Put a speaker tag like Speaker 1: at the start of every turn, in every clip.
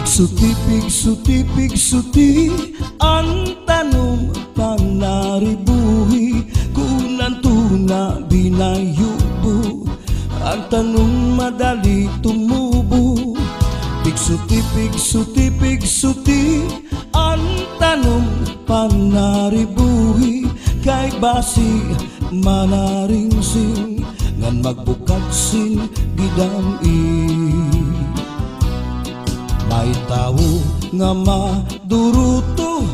Speaker 1: Pigsuti, pigsuti, ang tanong panaribuhi, kunan tuna binayubo, ang tanong madali tumubo. Pigsuti, pigsuti, pigsuti, ang tanong panaribuhi, kay basi manaringsing, ngan magbukad sin gidam-i. May tao nga maduruto,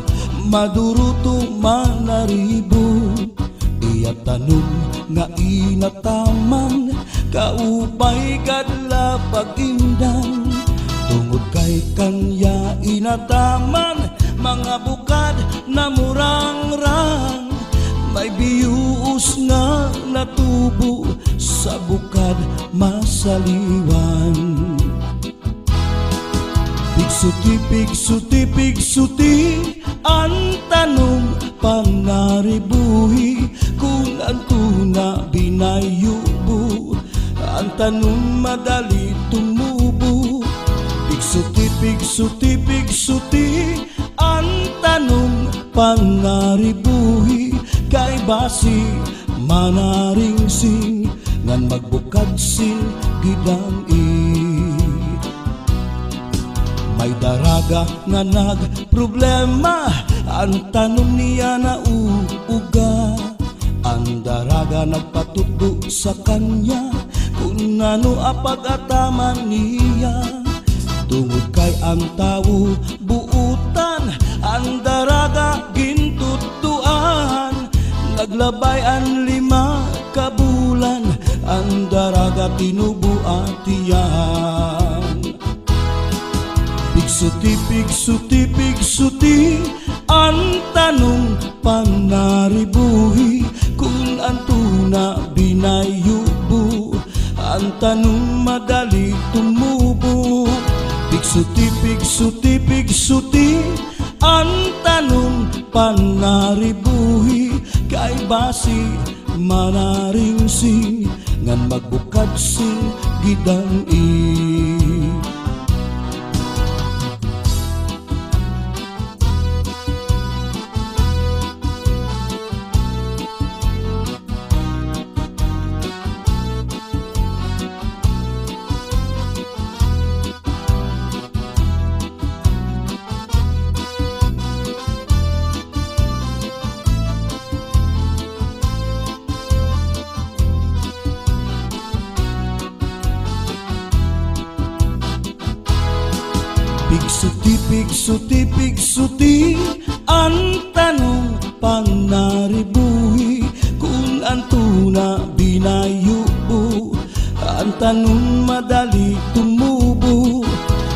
Speaker 1: maduruto manaribo, iya tanong nga inataman, kaupay kadla pag-indang. Tungod kay kanya inataman, mga bukad na murang-rang, may biyuos nga natubo sa bukad masaliwan. Pigsuti, pigsuti, pigsuti, ang tanong panaribuhi, kung ang tuna binayubo, ang tanong madali tumubo. Pigsuti, pigsuti, pigsuti, ang tanong panaribuhi, kay basi manaringsing, ngan magbukad sin gidam-i. May daraga nga nagproblema, ang tanong niya na uuga. Ang daraga nagpatudo sa kanya, kung ano apag-ataman niya. Tungod kay ang tao buutan, ang daraga gintutuan, naglabay ang 5 kabulan, ang daraga tinubuatian. Pigsuti, pigsuti, pigsuti, ang tanong panaribuhi, kung ang tuna binayubo, ang tanong madali tumubo. Pigsuti, pigsuti, pigsuti, ang tanong panaribuhi, kay basi manaringsing, ngan magbukad sin gidam-i. Pigsuti, pigsuti, pigsuti, ang tanong panaribuhi, kung ang tuna binayubo, ang tanong madali tumubo.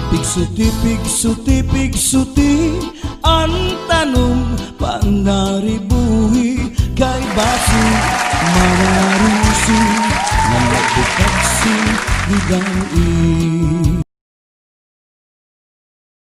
Speaker 1: Pigsuti, pigsuti, pigsuti, ang tanong panaribuhi, kay basi